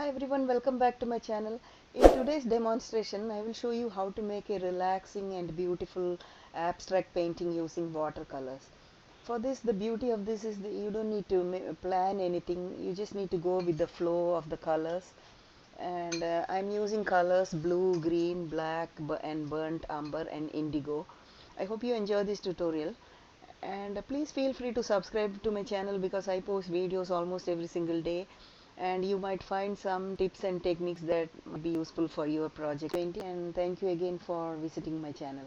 Hi everyone, welcome back to my channel. In today's demonstration, I will show you how to make a relaxing and beautiful abstract painting using watercolors. For this, the beauty of this is that you don't need to plan anything, you just need to go with the flow of the colors. And I'm using colors blue, green, black, and burnt umber and indigo. I hope you enjoy this tutorial. And please feel free to subscribe to my channel because I post videos almost every single day, and you might find some tips and techniques that might be useful for your project painting. And thank you again for visiting my channel.